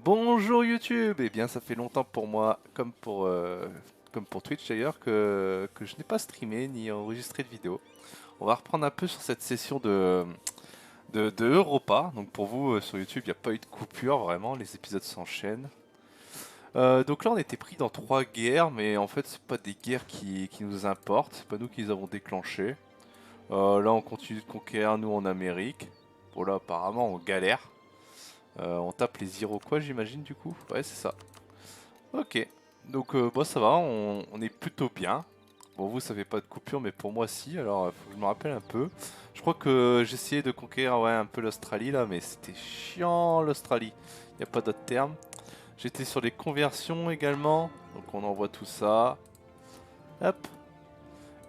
Bonjour YouTube! Eh bien, ça fait longtemps pour moi, comme pour Twitch d'ailleurs, que je n'ai pas streamé ni enregistré de vidéo. On va reprendre un peu sur cette session de Europa. Donc pour vous, sur YouTube, il n'y a pas eu de coupure, vraiment, les épisodes s'enchaînent. Donc là, on était pris dans trois guerres, mais en fait, c'est pas des guerres qui nous importent, c'est pas nous qui les avons déclenchées. Là, on continue de conquérir, nous, en Amérique. Bon là, apparemment, on galère. On tape les Iroquois, j'imagine, du coup. Ouais, c'est ça. Ok, donc bon, ça va, on est plutôt bien. Bon, vous, ça fait pas de coupure, mais pour moi, si. Alors, faut que je me rappelle un peu. Je crois que j'essayais de conquérir ouais, un peu l'Australie là, mais c'était chiant l'Australie. Il n'y a pas d'autre terme. J'étais sur les conversions également, donc on envoie tout ça. Hop,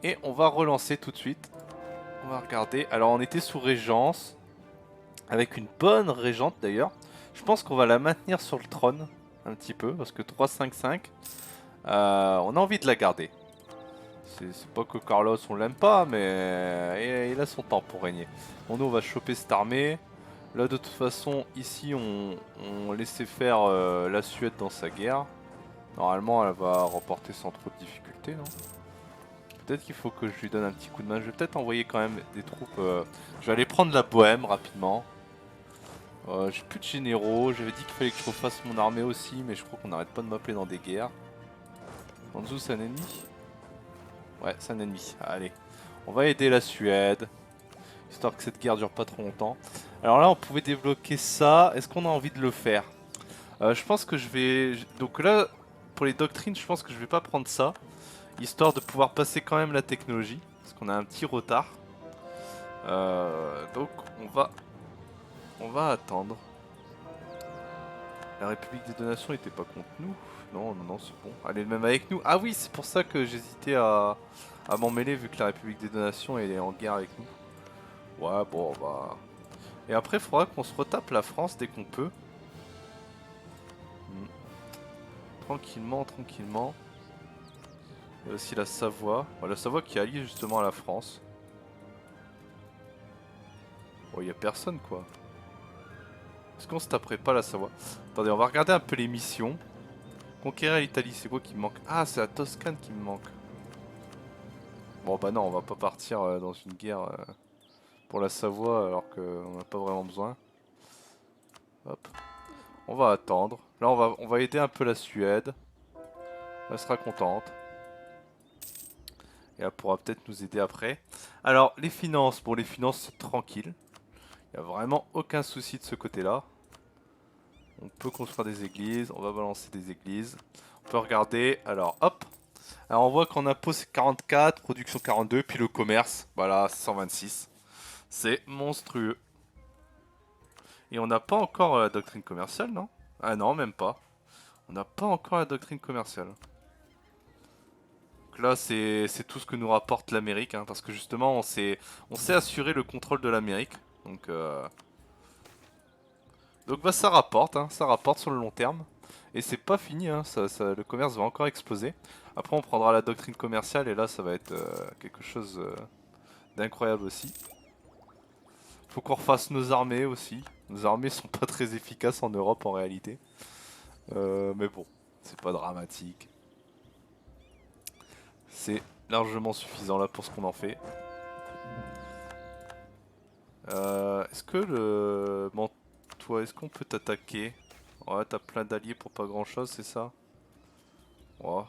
et on va relancer tout de suite. On va regarder. Alors, on était sous régence, avec une bonne régente d'ailleurs. Je pense qu'on va la maintenir sur le trône un petit peu, parce que 3-5-5. On a envie de la garder. C'est pas que Carlos on l'aime pas, mais il a son temps pour régner. Bon, nous on va choper cette armée. Là de toute façon, ici on laissait faire la Suède dans sa guerre. Normalement elle va remporter sans trop de difficultés, non? Peut-être qu'il faut que je lui donne un petit coup de main. Je vais peut-être envoyer quand même des troupes. Je vais aller prendre la Bohème rapidement. J'ai plus de généraux. J'avais dit qu'il fallait que je refasse mon armée aussi, mais je crois qu'on n'arrête pas de m'appeler dans des guerres. En dessous c'est un ennemi? Ouais, c'est un ennemi. Allez. On va aider la Suède, histoire que cette guerre dure pas trop longtemps. Alors là, on pouvait débloquer ça. Est-ce qu'on a envie de le faire? Je pense que je vais... Donc là, pour les doctrines, je pense que je vais pas prendre ça, histoire de pouvoir passer quand même la technologie, parce qu'on a un petit retard. Donc on va attendre. La République des Donations était pas contre nous. Non, non, non, c'est bon. Elle est même avec nous. Ah oui, c'est pour ça que j'hésitais à m'en mêler, vu que la République des Donations elle est en guerre avec nous. Ouais, bon, bah... Et après, il faudra qu'on se retape la France dès qu'on peut. Hmm. Tranquillement, tranquillement. Il y a aussi la Savoie. Bon, la Savoie qui est alliée justement à la France. Bon, il y a personne quoi. Est-ce qu'on se taperait pas la Savoie? Attendez, on va regarder un peu les missions. Conquérir l'Italie, c'est quoi qui me manque? Ah, c'est la Toscane qui me manque. Bon, bah non, on va pas partir dans une guerre pour la Savoie alors qu'on n'a pas vraiment besoin. Hop. On va attendre. Là, on va aider un peu la Suède. Elle sera contente. Et elle pourra peut-être nous aider après. Alors, les finances. Bon, les finances, c'est tranquille. Il n'y a vraiment aucun souci de ce côté-là. On peut construire des églises. On va balancer des églises. On peut regarder. Alors, hop. Alors, on voit qu'en impôt, c'est 44. Production 42. Puis le commerce, voilà, 126. C'est monstrueux. Et on n'a pas encore la doctrine commerciale, non? Ah non, même pas. On n'a pas encore la doctrine commerciale. Donc là, c'est tout ce que nous rapporte l'Amérique, hein, parce que justement, on s'est assuré le contrôle de l'Amérique. Donc bah, ça rapporte sur le long terme. Et c'est pas fini, hein, le commerce va encore exploser. Après, on prendra la doctrine commerciale et là, ça va être quelque chose d'incroyable aussi. Faut qu'on refasse nos armées aussi. Nos armées sont pas très efficaces en Europe en réalité. Mais bon, c'est pas dramatique. C'est largement suffisant là pour ce qu'on en fait. Est-ce que le... Bon, toi, est-ce qu'on peut t'attaquer? Ouais, t'as plein d'alliés pour pas grand-chose, c'est ça? Ouais,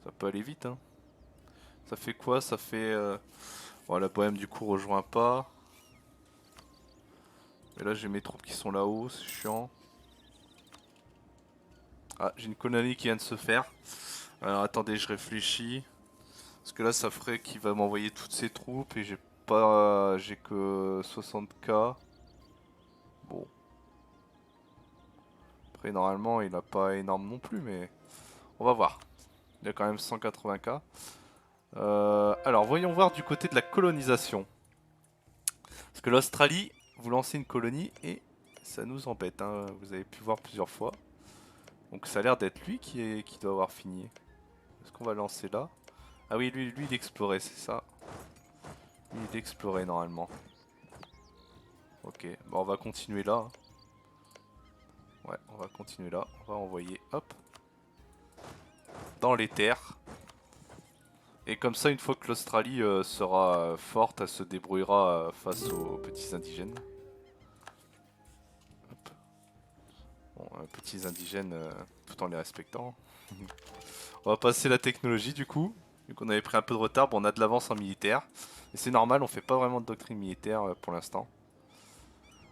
ça peut aller vite, hein. Ça fait quoi? Ça fait... Ouais, la Bohème du coup rejoint pas. Et là, j'ai mes troupes qui sont là-haut, c'est chiant. Ah, j'ai une colonie qui vient de se faire. Alors attendez, je réfléchis. Parce que là, ça ferait qu'il va m'envoyer toutes ses troupes et j'ai pas... J'ai que 60K. Bon. Après, normalement, il a pas énorme non plus, mais... On va voir. Il a quand même 180K. Alors, voyons voir du côté de la colonisation. Parce que l'Australie, vous lancez une colonie et ça nous embête, hein. Vous avez pu voir plusieurs fois. Donc ça a l'air d'être lui qui doit avoir fini. Est-ce qu'on va lancer là? Ah oui, lui il explorait, c'est ça. Lui il explorait normalement. Ok, bon, on va continuer là, hein. Ouais, continuer là. On va envoyer, hop, dans les terres. Et comme ça, une fois que l'Australie sera forte, elle se débrouillera face aux petits indigènes. Hop. Bon, petits indigènes tout en les respectant. On va passer la technologie du coup. Vu qu'on avait pris un peu de retard, bon, on a de l'avance en militaire. Et c'est normal, on fait pas vraiment de doctrine militaire pour l'instant.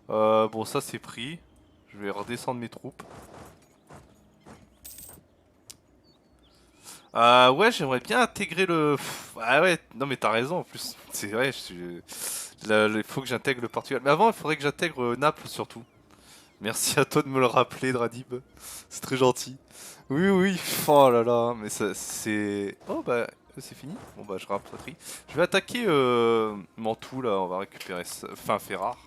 Bon, ça c'est pris. Je vais redescendre mes troupes. Ouais, j'aimerais bien intégrer le... Ah ouais, non mais t'as raison en plus. C'est vrai, il faut que j'intègre le Portugal. Mais avant, il faudrait que j'intègre Naples surtout. Merci à toi de me le rappeler, Dradib. C'est très gentil. Oui, oui, oh là là, mais ça, c'est... Oh bah, c'est fini. Bon bah, je rapatrie. Je vais attaquer Mantoue, là, on va récupérer ça. Enfin, Ferrare.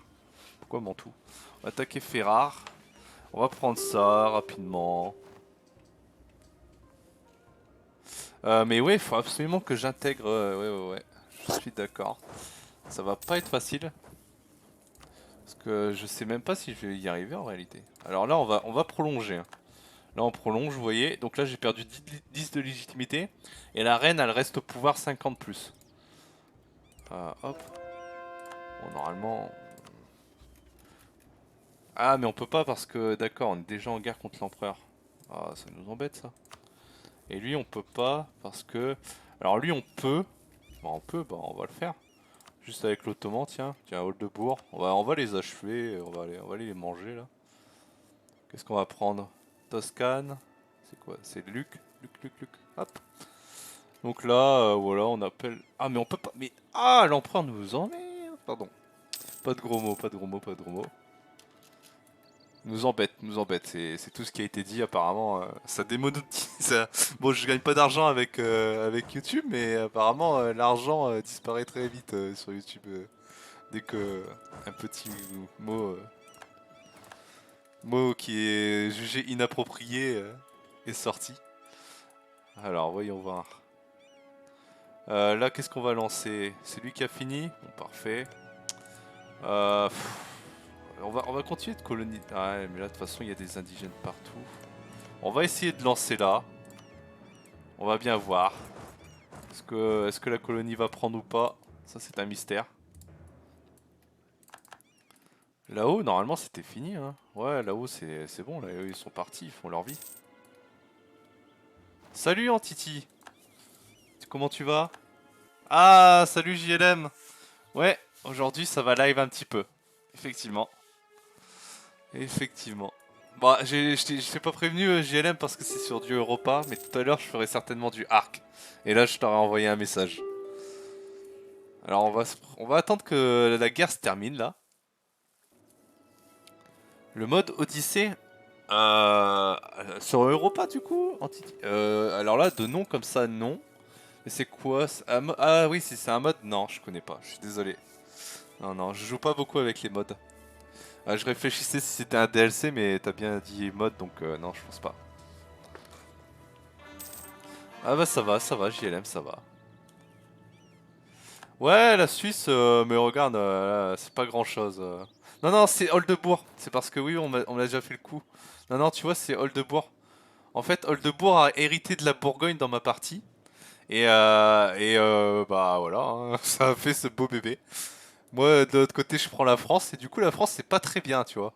Pourquoi Mantoue? On va attaquer Ferrare. On va prendre ça rapidement. Mais ouais, il faut absolument que j'intègre... ouais, je suis d'accord. Ça va pas être facile. Parce que je sais même pas si je vais y arriver en réalité. Alors là, on va prolonger. Hein. Là, on prolonge, vous voyez. Donc là, j'ai perdu 10 de légitimité. Et la reine, elle reste au pouvoir 50 plus. Hop. Bon, normalement... Ah, mais on peut pas parce que, d'accord, on est déjà en guerre contre l'empereur. Ah, ça nous embête, ça. Et lui, on peut pas parce que... Alors lui, on peut. Bon, on peut, bah on va le faire. Juste avec l'Ottoman, tiens. Tiens, Oldebourg. On va les achever, on va aller les manger, là. Qu'est-ce qu'on va prendre? Toscane. C'est quoi? C'est Luc. Luc. Hop. Donc là, voilà, on appelle... Ah, mais on peut pas... Mais... Ah, l'empereur nous emmerde. Pardon. Pas de gros mots, pas de gros mots, pas de gros mots. Nous embête. C'est tout ce qui a été dit apparemment. Ça démonétise. Bon, je gagne pas d'argent avec, avec YouTube, mais apparemment l'argent disparaît très vite sur YouTube. Dès que un petit mot, mot qui est jugé inapproprié est sorti. Alors, voyons voir. Là, qu'est-ce qu'on va lancer? C'est lui qui a fini? Bon, parfait. On va continuer de coloniser. Ah, ouais, mais là, de toute façon, il y a des indigènes partout. On va essayer de lancer là. On va bien voir. Est-ce que la colonie va prendre ou pas? Ça, c'est un mystère. Là-haut, normalement, c'était fini. Hein. Ouais, là-haut, c'est bon. Là, eux, ils sont partis. Ils font leur vie. Salut, Antiti. Comment tu vas? Ah, salut, JLM. Ouais, aujourd'hui, ça va live un petit peu. Effectivement. Effectivement. Bon, je t'ai pas prévenu JLM parce que c'est sur du Europa, mais tout à l'heure je ferai certainement du Arc. Et là je t'aurai envoyé un message. Alors on va attendre que la guerre se termine là. Le mode Odyssée sur Europa du coup alors là de nom comme ça non. Mais c'est quoi? Ah oui c'est un mode? Non je connais pas, je suis désolé. Non, je joue pas beaucoup avec les modes. Je réfléchissais si c'était un DLC, mais t'as bien dit mode, donc non, je pense pas. Ah bah ça va, JLM, ça va. Ouais, la Suisse, mais regarde, c'est pas grand chose. Non, c'est Oldebourg. C'est parce que oui, on m'a déjà fait le coup. Non, tu vois, c'est Oldebourg. En fait, Oldebourg a hérité de la Bourgogne dans ma partie. Bah voilà, hein, ça a fait ce beau bébé. Moi, de l'autre côté, je prends la France, et du coup, la France, c'est pas très bien, tu vois.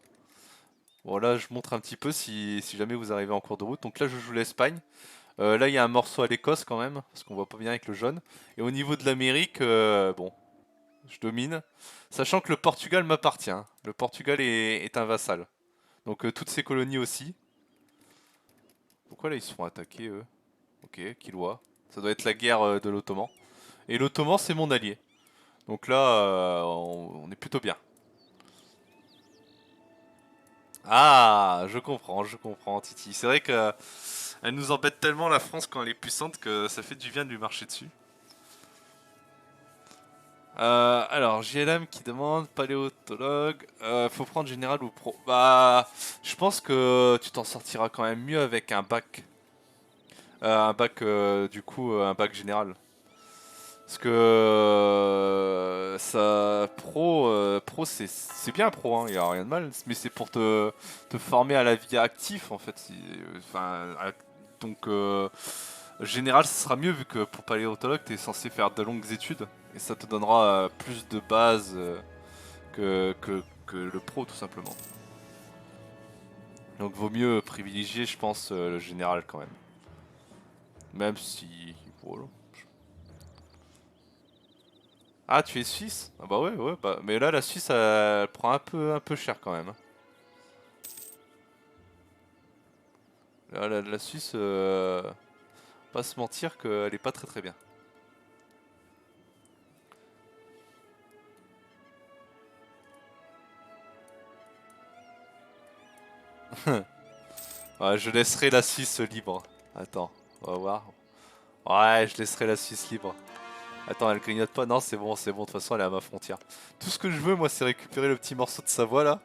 Bon, là, je montre un petit peu si jamais vous arrivez en cours de route. Donc là, je joue l'Espagne. Là, il y a un morceau à l'Écosse quand même, parce qu'on voit pas bien avec le jaune. Et au niveau de l'Amérique, bon, je domine. Sachant que le Portugal m'appartient. Hein. Le Portugal est un vassal. Donc toutes ces colonies aussi. Pourquoi là ils se font attaquer eux? Ok, Kilwa. Ça doit être la guerre de l'Ottoman. Et l'Ottoman c'est mon allié. Donc là, on est plutôt bien. Ah, je comprends, Titi. C'est vrai que elle nous embête tellement la France quand elle est puissante que ça fait du bien de lui marcher dessus. Alors, JLM qui demande paléontologue. Faut prendre général ou pro. Bah, je pense que tu t'en sortiras quand même mieux avec un bac. Du coup, un bac général. Parce que ça pro c'est bien pro, hein, y a rien de mal, mais c'est pour te former à la vie active en fait. Enfin, donc général, ce sera mieux vu que pour paléontologue, tu es censé faire de longues études et ça te donnera plus de bases que le pro tout simplement. Donc vaut mieux privilégier, je pense, le général quand même. Même si... Voilà. Ah, tu es suisse? Ah bah ouais, ouais, bah... Mais là, la Suisse, elle prend un peu cher quand même, hein. Là, la Suisse, pas se mentir qu'elle est pas très très bien. Ouais, je laisserai la Suisse libre. Attends, on va voir. Ouais, je laisserai la Suisse libre. Attends, elle grignote pas? Non, c'est bon, de toute façon, elle est à ma frontière. Tout ce que je veux, moi, c'est récupérer le petit morceau de Savoie, là.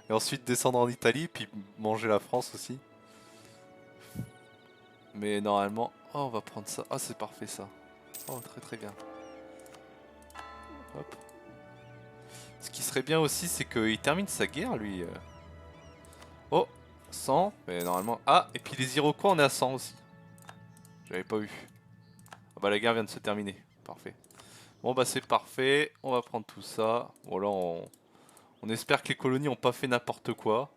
Et ensuite descendre en Italie, puis manger la France aussi. Mais normalement... Oh, on va prendre ça. Ah, c'est parfait, ça. Oh, très très bien. Hop. Ce qui serait bien aussi, c'est qu'il termine sa guerre, lui. Oh, 100. Mais normalement... Ah, et puis les Iroquois, on est à 100 aussi. J'avais pas vu. Ah bah, la guerre vient de se terminer. Parfait. Bon, bah, c'est parfait. On va prendre tout ça. Bon, là, on espère que les colonies ont pas fait n'importe quoi.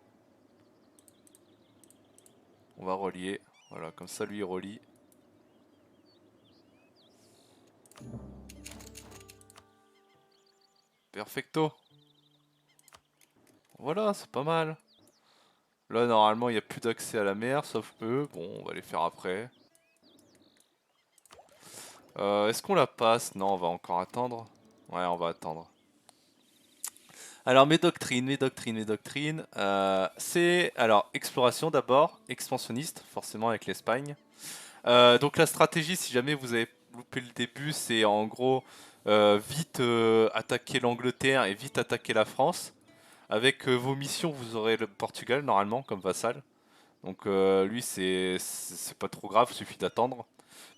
On va relier. Voilà, comme ça, lui, il relie. Perfecto. Voilà, c'est pas mal. Là, normalement, il n'y a plus d'accès à la mer, sauf eux. Bon, on va les faire après. Est-ce qu'on la passe? Non, on va encore attendre. Ouais, on va attendre. Alors, mes doctrines. C'est, alors, exploration d'abord, expansionniste, forcément avec l'Espagne. Donc, la stratégie, si jamais vous avez loupé le début, c'est en gros vite attaquer l'Angleterre et vite attaquer la France. Avec vos missions, vous aurez le Portugal, normalement, comme vassal. Donc, lui, c'est pas trop grave, il suffit d'attendre.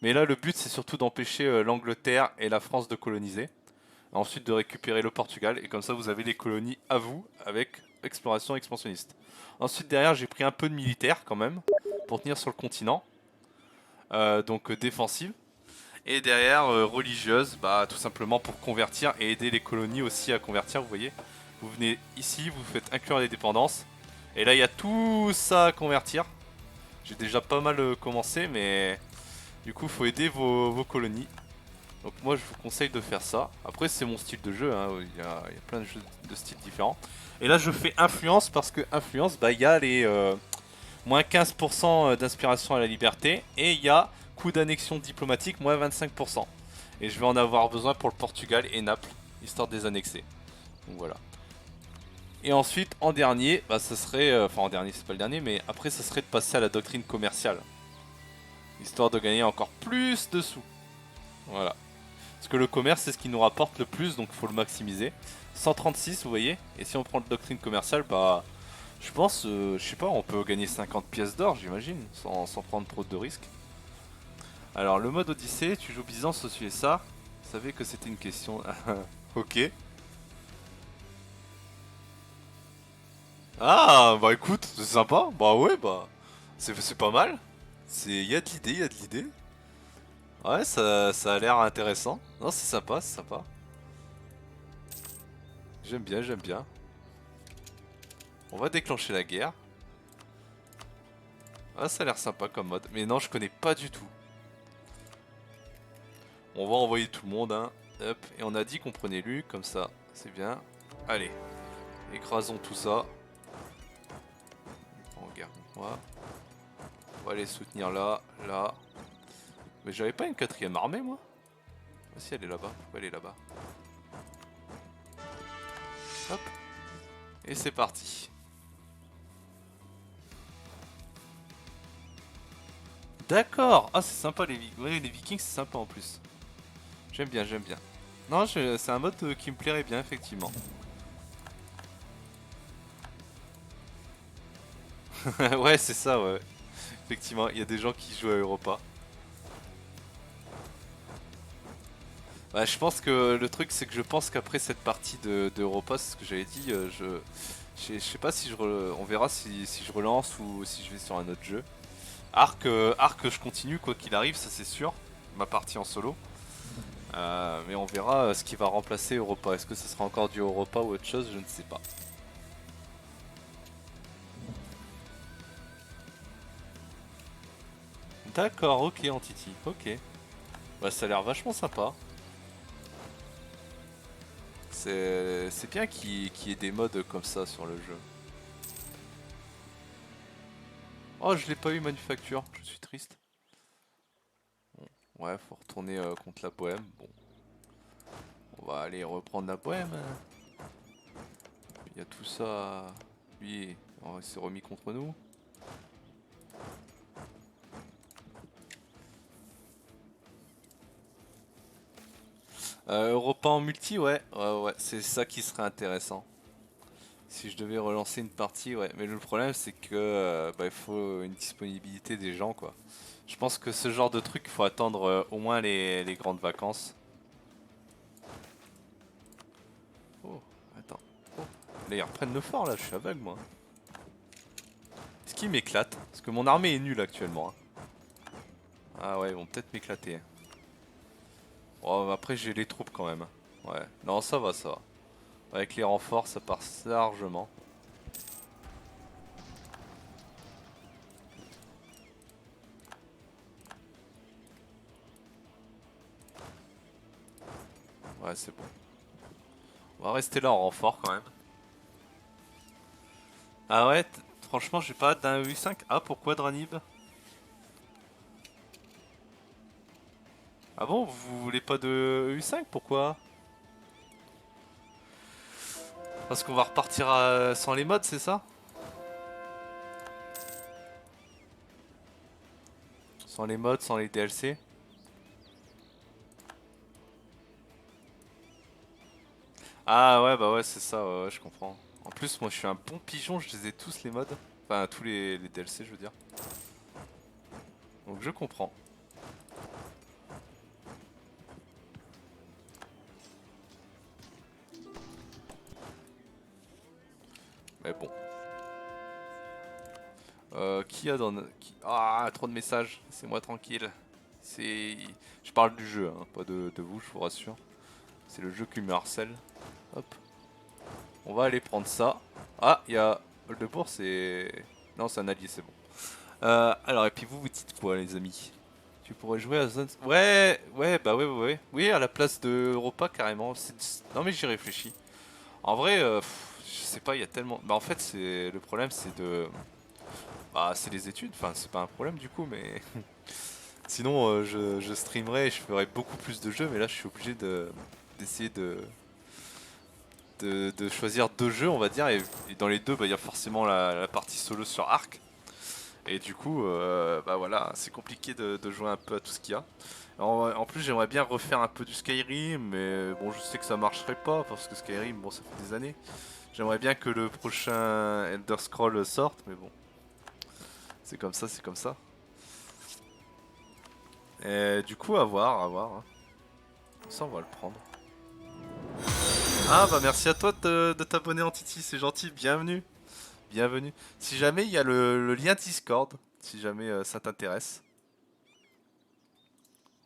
Mais là, le but, c'est surtout d'empêcher l'Angleterre et la France de coloniser. Ensuite, de récupérer le Portugal. Et comme ça, vous avez les colonies à vous, avec exploration expansionniste. Ensuite, derrière, j'ai pris un peu de militaire, quand même, pour tenir sur le continent. Donc, défensive. Et derrière, religieuse, bah, tout simplement pour convertir et aider les colonies aussi à convertir, vous voyez. Vous venez ici, vous faites inclure les dépendances. Et là, il y a tout ça à convertir. J'ai déjà pas mal commencé, mais du coup, faut aider vos colonies. Donc moi, je vous conseille de faire ça. Après, c'est mon style de jeu, hein. Il y a plein de jeux de styles différents. Et là, je fais influence parce que influence, bah, il y a les moins 15% d'inspiration à la liberté et il y a coût d'annexion diplomatique moins 25%. Et je vais en avoir besoin pour le Portugal et Naples, histoire de les annexer. Donc voilà. Et ensuite, en dernier, bah, ça serait, enfin en dernier, c'est pas le dernier, mais après, ça serait de passer à la doctrine commerciale, histoire de gagner encore plus de sous. Voilà. Parce que le commerce, c'est ce qui nous rapporte le plus, donc il faut le maximiser. 136, vous voyez. Et si on prend la doctrine commerciale, bah, je pense, je sais pas, on peut gagner 50 pièces d'or, j'imagine, sans prendre trop de risques. Alors, le mode Odyssée, tu joues Byzance, au ça. Vous savez que c'était une question. Ok. Ah, bah écoute, c'est sympa. Bah ouais, bah, c'est pas mal. Il y a de l'idée, il y a de l'idée. Ouais, ça a l'air intéressant. Non, c'est sympa, c'est sympa. J'aime bien, j'aime bien. On va déclencher la guerre. Ah, ça a l'air sympa comme mode. Mais non, je connais pas du tout. On va envoyer tout le monde, hein. Hop. Et on a dit qu'on prenait lui, comme ça. C'est bien. Allez. Écrasons tout ça. En guerre. Voilà. On va aller soutenir là, là. Mais j'avais pas une quatrième armée, moi. Ah si, elle est là-bas. Pourquoi elle est là-bas? Hop. Et c'est parti. D'accord. Ah, c'est sympa les Vikings. Ouais, les Vikings, c'est sympa en plus. J'aime bien, j'aime bien. Non, c'est un mode qui me plairait bien, effectivement. Ouais, c'est ça, ouais. Effectivement, il y a des gens qui jouent à Europa. Bah, je pense que le truc, c'est que je pense qu'après cette partie d'Europa, c'est ce que j'avais dit, je sais pas si on verra si je relance ou si je vais sur un autre jeu. Arc, je continue quoi qu'il arrive, ça c'est sûr. Ma partie en solo. Mais on verra ce qui va remplacer Europa. Est-ce que ce sera encore du Europa ou autre chose? Je ne sais pas. D'accord, ok Antiti, ok. Bah ça a l'air vachement sympa. C'est bien qu'il y ait des modes comme ça sur le jeu. Oh, je l'ai pas eu Manufacture, je suis triste. Bon, ouais, faut retourner contre la Bohème. Bon, on va aller reprendre la Bohème. Il y a tout ça. Lui, oh, il s'est remis contre nous. Europa en multi, ouais, ouais, c'est ça qui serait intéressant. Si je devais relancer une partie, ouais. Mais le problème, c'est que bah, il faut une disponibilité des gens, quoi. Je pense que ce genre de truc, il faut attendre au moins les grandes vacances. Oh, attends. Oh. Là, ils reprennent le fort, là, je suis aveugle, moi. Est-ce qu'ils m'éclatent? Parce que mon armée est nulle actuellement. Hein. Ah ouais, ils vont peut-être m'éclater. Oh, après, j'ai les troupes quand même. Ouais, non, ça va, ça va. Avec les renforts, ça passe largement. Ouais, c'est bon. On va rester là en renfort quand même. Ah ouais, franchement, j'ai pas hâte d'un U5. Ah, pourquoi Dranib? Ah bon, vous voulez pas de U5? Pourquoi? Parce qu'on va repartir sans les mods, c'est ça? Sans les mods, sans les DLC? Ah ouais, bah ouais, c'est ça, ouais, ouais, je comprends. En plus, moi je suis un bon pigeon, je les ai tous les mods. Enfin, tous les DLC, je veux dire. Donc je comprends. Mais bon. Qui a dans... Ah, trop de messages. C'est moi tranquille. C'est... Je parle du jeu, hein, pas de vous, je vous rassure. C'est le jeu qui me harcèle. Hop. On va aller prendre ça. Ah, il y a... Oldebourg, c'est... Non, c'est un allié, c'est bon. Alors, et puis vous dites quoi, les amis? Tu pourrais jouer à Zone... Ouais, ouais, bah ouais, ouais, ouais. Oui, à la place de Europa, carrément. Non, mais j'y réfléchis. En vrai, je sais pas, il y a tellement... Bah en fait, c'est le problème, c'est de... Bah, c'est les études. Enfin, c'est pas un problème, du coup, mais... Sinon, je streamerais et je ferais beaucoup plus de jeux, mais là, je suis obligé d'essayer de choisir deux jeux, on va dire, et dans les deux, bah, il y a forcément la partie solo sur Arc. Et du coup, bah voilà, c'est compliqué de jouer un peu à tout ce qu'il y a. En plus, j'aimerais bien refaire un peu du Skyrim, mais bon, je sais que ça marcherait pas parce que Skyrim, bon, ça fait des années. J'aimerais bien que le prochain Elder Scroll sorte, mais bon, c'est comme ça, c'est comme ça. Et du coup, à voir, à voir. Hein. Ça, on va le prendre. Ah bah merci à toi de t'abonner en Titi, c'est gentil, bienvenue. Bienvenue. Si jamais il y a le lien Discord, si jamais ça t'intéresse.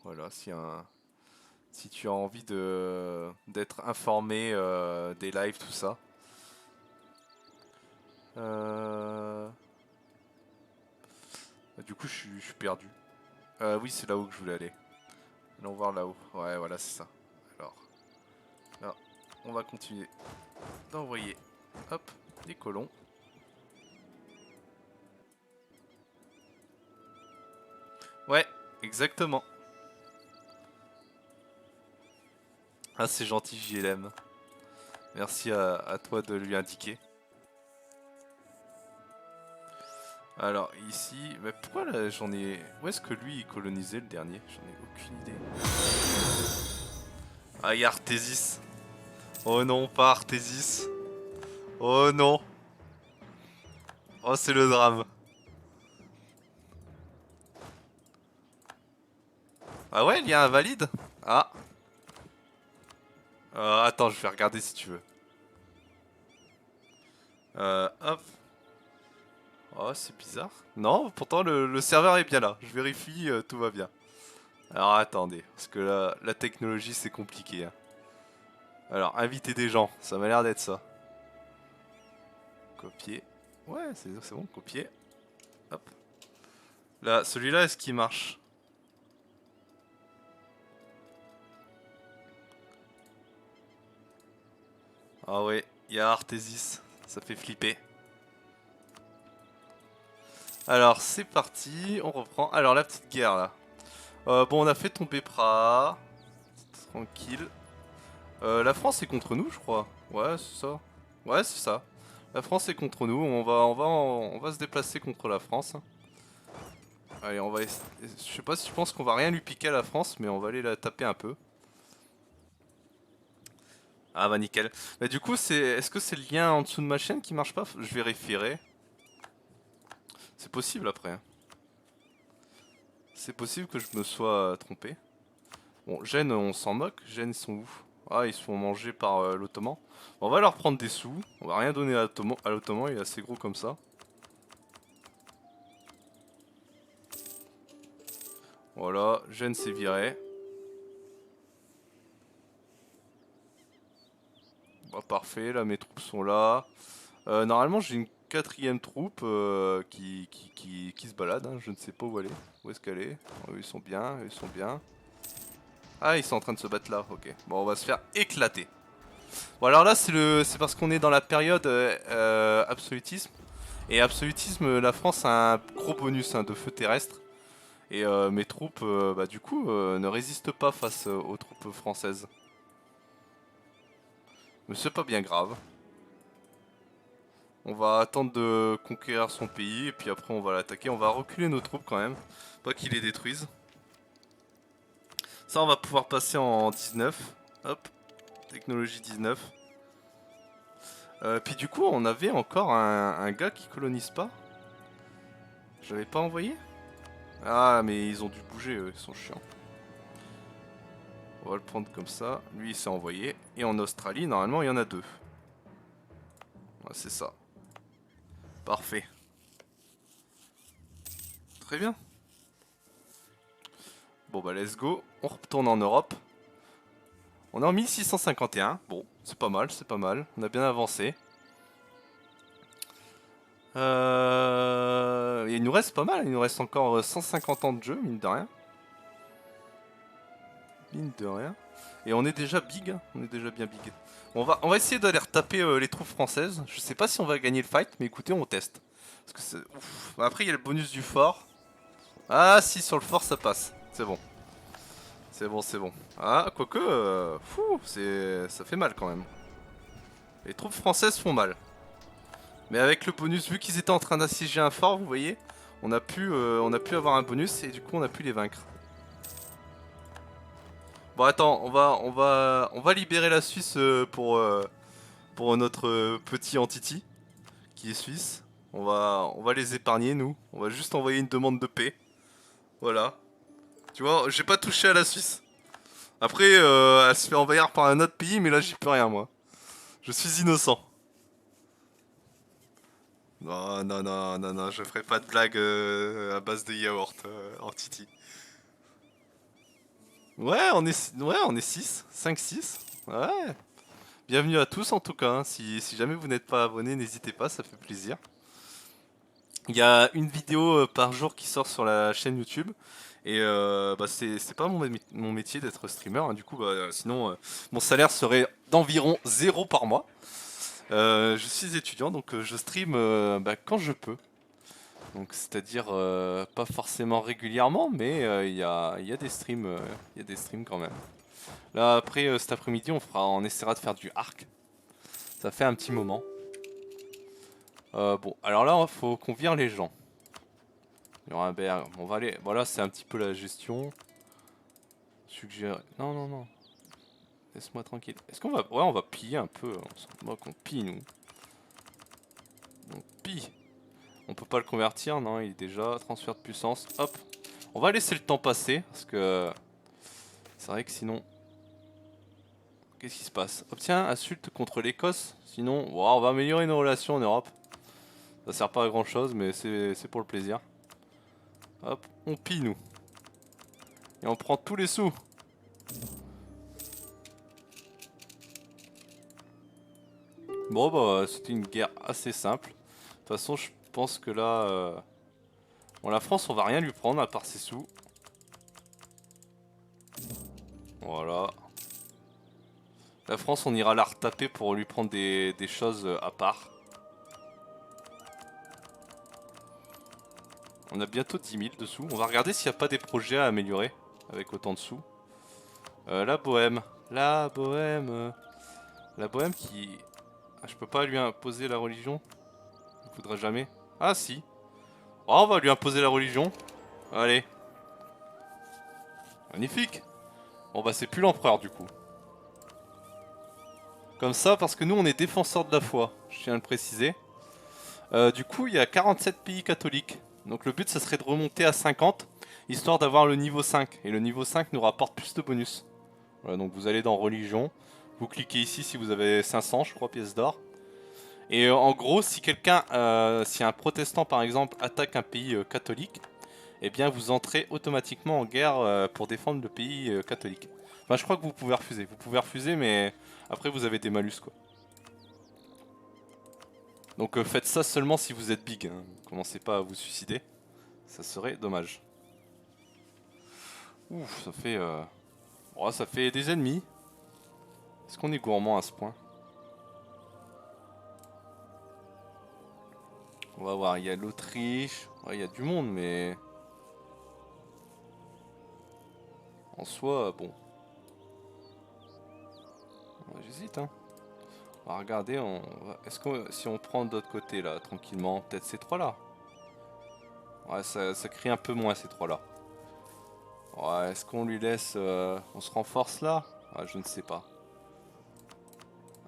Voilà, si tu as envie d'être informé des lives, tout ça. Euh, Du coup, je suis perdu. Oui, c'est là-haut que je voulais aller. Allons voir là-haut. Ouais, voilà, c'est ça. Alors, là, on va continuer d'envoyer. Hop, des colons. Ouais, exactement. Ah, c'est gentil, JLM. Merci à toi de lui indiquer. Alors ici, mais pourquoi là j'en ai... Où est-ce que lui il colonisait le dernier? J'en ai aucune idée. Ah, il y a Artésis. Oh non, pas Artésis. Oh non. Oh, c'est le drame. Ah ouais, il y a un valide? Ah. Attends, je vais regarder si tu veux. Hop. Oh, c'est bizarre. Non, pourtant le serveur est bien là. Je vérifie, tout va bien. Alors attendez, parce que là, la technologie c'est compliqué, hein. Alors, inviter des gens, ça m'a l'air d'être ça. Copier. Ouais, c'est bon, copier. Hop. Là, celui-là, est-ce qu'il marche? Ah ouais, il y a Artesis. Ça fait flipper. Alors, c'est parti, on reprend. Alors, la petite guerre, là. Bon, on a fait tomber Praha. Tranquille. La France est contre nous, je crois. Ouais, c'est ça. Ouais, c'est ça. La France est contre nous. On va se déplacer contre la France. Allez, on va. Je sais pas si je pense qu'on va rien lui piquer à la France, mais on va aller la taper un peu. Ah bah nickel. Bah du coup, est-ce que c'est le lien en dessous de ma chaîne qui marche pas? Je vérifierai. C'est possible après, hein. C'est possible que je me sois trompé. Bon, Gênes, on s'en moque. Gênes, ils sont où? Ah, ils sont mangés par l'Ottoman. Bon, on va leur prendre des sous. On va rien donner à l'Ottoman, il est assez gros comme ça. Voilà, Gênes c'est viré. Bah, parfait, là mes troupes sont là. Normalement j'ai une quatrième troupe qui se balade, hein. Je ne sais pas où elle est. Où est-ce qu'elle est? Oh, ils sont bien, ils sont bien. Ah, ils sont en train de se battre là, ok. Bon, on va se faire éclater. Bon, alors là, c'est parce qu'on est dans la période absolutisme. Et absolutisme, la France a un gros bonus, hein, de feu terrestre. Et mes troupes, bah, du coup, ne résistent pas face aux troupes françaises. Mais c'est pas bien grave. On va attendre de conquérir son pays et puis après on va l'attaquer. On va reculer nos troupes quand même, pas qu'ils les détruisent. Ça, on va pouvoir passer en 19. Hop, technologie 19. Puis du coup, on avait encore un gars qui colonise pas. Je l'avais pas envoyé? Ah, mais ils ont dû bouger, eux, ils sont chiants. On va le prendre comme ça. Lui, il s'est envoyé. Et en Australie, normalement, il y en a deux. Ouais, c'est ça. Parfait. Très bien. Bon, bah, let's go. On retourne en Europe. On est en 1651. Bon, c'est pas mal, c'est pas mal. On a bien avancé. Il nous reste pas mal. Il nous reste encore 150 ans de jeu, mine de rien. Mine de rien. Et on est déjà big, hein. On est déjà bien big. On va essayer d'aller retaper les troupes françaises. Je sais pas si on va gagner le fight, mais écoutez, on teste. Parce que c'est... Ouf. Après, il y a le bonus du fort. Ah si, sur le fort, ça passe. C'est bon. C'est bon, c'est bon. Ah, quoique... ça fait mal quand même. Les troupes françaises font mal. Mais avec le bonus, vu qu'ils étaient en train d'assiéger un fort, vous voyez, on a pu avoir un bonus et du coup on a pu les vaincre. Bon attends, on va libérer la Suisse pour notre petit entity qui est suisse. On va les épargner nous. On va juste envoyer une demande de paix. Voilà. Tu vois, j'ai pas touché à la Suisse. Après, elle se fait envahir par un autre pays, mais là j'y peux rien moi. Je suis innocent. Non, non, non, non, non, je ferai pas de blague à base de yaourt, entity. Ouais, on est 6, 5, 6. Ouais. Bienvenue à tous en tout cas, hein. Si jamais vous n'êtes pas abonné, n'hésitez pas, ça fait plaisir. Il y a une vidéo par jour qui sort sur la chaîne YouTube. Et bah c'est pas mon métier d'être streamer, hein. Du coup, bah, sinon, mon salaire serait d'environ 0 par mois. Je suis étudiant, donc je stream bah, quand je peux. Donc c'est-à-dire pas forcément régulièrement, mais il y a des streams, il y a des streams quand même. Là après cet après-midi on essaiera de faire du arc. Ça fait un petit moment. Bon alors là il faut qu'on vire les gens. Nuremberg, on va aller. Voilà c'est un petit peu la gestion. Suggérer. Non non non. Laisse-moi tranquille. Est-ce qu'on va. Ouais on va piller un peu. On s'en moque, on pille nous. On pille. On peut pas le convertir, non, il est déjà transfert de puissance. Hop. On va laisser le temps passer parce que c'est vrai que sinon Qu'est-ce qui se passe? Obtient insulte contre l'Écosse. Sinon, wow, on va améliorer nos relations en Europe. Ça sert pas à grand chose, mais c'est pour le plaisir. Hop, on pille nous. Et on prend tous les sous. Bon bah c'était une guerre assez simple. De toute façon je pense que là... Bon la France on va rien lui prendre à part ses sous. Voilà. La France on ira la retaper pour lui prendre des choses à part. On a bientôt 10 000 de sous. On va regarder s'il n'y a pas des projets à améliorer avec autant de sous. La Bohème. La Bohème. La Bohème qui... Ah, je peux pas lui imposer la religion. Il ne voudra jamais. Ah si. Oh, on va lui imposer la religion. Allez. Magnifique. Bon bah c'est plus l'empereur du coup. Comme ça parce que nous on est défenseurs de la foi. Je tiens à le préciser. Du coup il y a 47 pays catholiques. Donc le but ça serait de remonter à 50. Histoire d'avoir le niveau 5. Et le niveau 5 nous rapporte plus de bonus. Voilà, donc vous allez dans religion. Vous cliquez ici si vous avez 500 je crois pièces d'or. Et en gros si quelqu'un, si un protestant par exemple attaque un pays catholique, eh bien vous entrez automatiquement en guerre pour défendre le pays catholique. Enfin je crois que vous pouvez refuser. Vous pouvez refuser mais après vous avez des malus quoi. Donc faites ça seulement si vous êtes big. Hein. Commencez pas à vous suicider. Ça serait dommage. Ouf, ça fait... Oh, ça fait des ennemis. Est-ce qu'on est gourmand à ce point? On va voir, il y a l'Autriche. Ouais, il y a du monde, mais... En soi, bon. Ouais, j'hésite, hein. On va regarder, est-ce que si on prend de l'autre côté, là, tranquillement, peut-être ces trois-là. Ouais, ça crie un peu moins, ces trois-là. Ouais, est-ce qu'on lui laisse... on se renforce là? Ouais, je ne sais pas.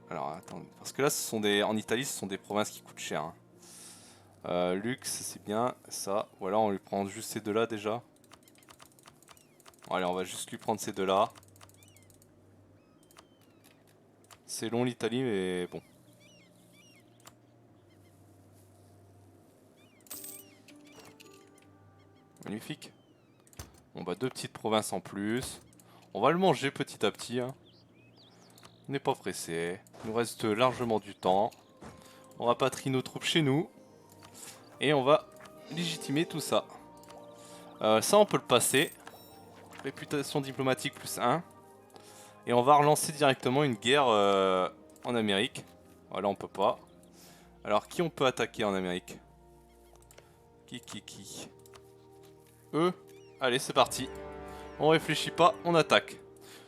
Alors, attends, parce que là, ce sont des, en Italie, ce sont des provinces qui coûtent cher. Hein. Luxe, c'est bien, ça. Ou alors, on lui prend juste ces deux-là, déjà. Bon, allez, on va juste lui prendre ces deux-là. C'est long, l'Italie, mais bon. Magnifique. Bon, bah, deux petites provinces en plus. On va le manger petit à petit, hein. On n'est pas pressé. Il nous reste largement du temps. On rapatrie nos troupes chez nous. Et on va légitimer tout ça. Ça, on peut le passer. Réputation diplomatique plus 1. Et on va relancer directement une guerre en Amérique. Voilà, on peut pas. Alors, qui on peut attaquer en Amérique? Qui? Eux? Allez, c'est parti. On réfléchit pas, on attaque.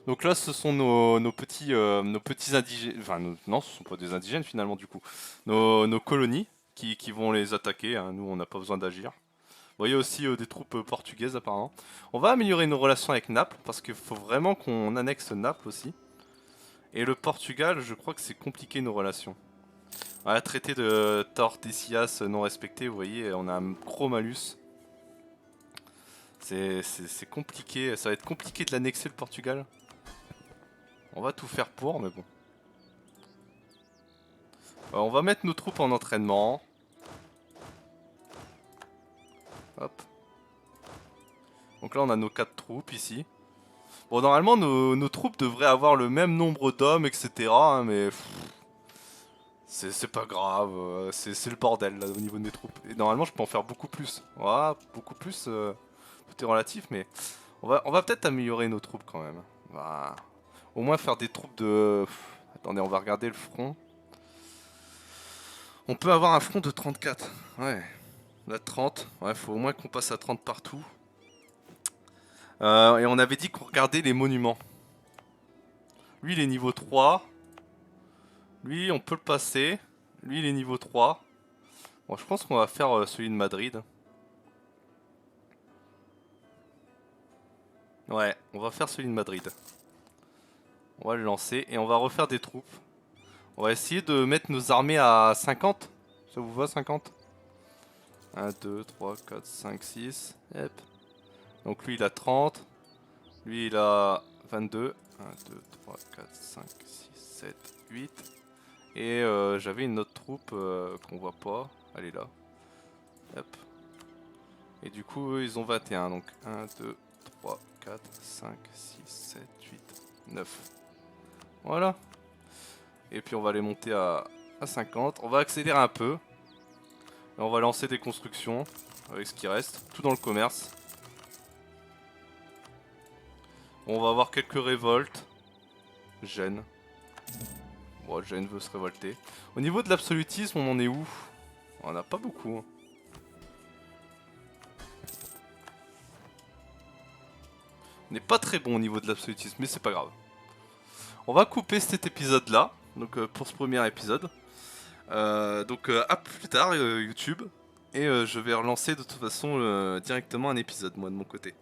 Donc là, ce sont nos petits indigènes. Enfin, non, ce sont pas des indigènes finalement du coup. Nos colonies qui vont les attaquer. Hein. Nous, on n'a pas besoin d'agir. Vous voyez aussi des troupes portugaises apparemment. On va améliorer nos relations avec Naples parce qu'il faut vraiment qu'on annexe Naples aussi. Et le Portugal, je crois que c'est compliqué nos relations. Voilà, traité de Tordesillas non respecté, vous voyez, on a un gros malus. C'est compliqué, ça va être compliqué de l'annexer le Portugal. On va tout faire pour, mais bon. On va mettre nos troupes en entraînement. Hop. Donc là on a nos 4 troupes ici. Bon normalement nos troupes devraient avoir le même nombre d'hommes etc. Hein, mais c'est pas grave, c'est le bordel là au niveau de mes troupes. Et normalement je peux en faire beaucoup plus. Voilà, beaucoup plus, tout est relatif mais on va peut-être améliorer nos troupes quand même. Voilà. Au moins faire des troupes de... Attendez, on va regarder le front. On peut avoir un front de 34. Ouais. Là 30. Ouais, faut au moins qu'on passe à 30 partout. Et on avait dit qu'on regardait les monuments. Lui il est niveau 3. Lui on peut le passer. Lui il est niveau 3. Bon je pense qu'on va faire celui de Madrid. Ouais, on va faire celui de Madrid. On va le lancer et on va refaire des troupes. On va essayer de mettre nos armées à 50. Ça vous va 50? 1, 2, 3, 4, 5, 6. Hop. Donc lui il a 30. Lui il a 22. 1, 2, 3, 4, 5, 6, 7, 8. Et j'avais une autre troupe qu'on voit pas. Elle est là. Hop. Et du coup, eux, ils ont 21. Donc 1, 2, 3, 4, 5, 6, 7, 8, 9. Voilà. Et puis on va les monter à 50. On va accélérer un peu. Et on va lancer des constructions avec ce qui reste. Tout dans le commerce. On va avoir quelques révoltes. Gênes. Bon, Gênes veut se révolter. Au niveau de l'absolutisme, on en est où? On en a pas beaucoup. Hein. On n'est pas très bon au niveau de l'absolutisme, mais c'est pas grave. On va couper cet épisode là, donc pour ce premier épisode. Donc à plus tard YouTube. Et je vais relancer de toute façon directement un épisode moi de mon côté.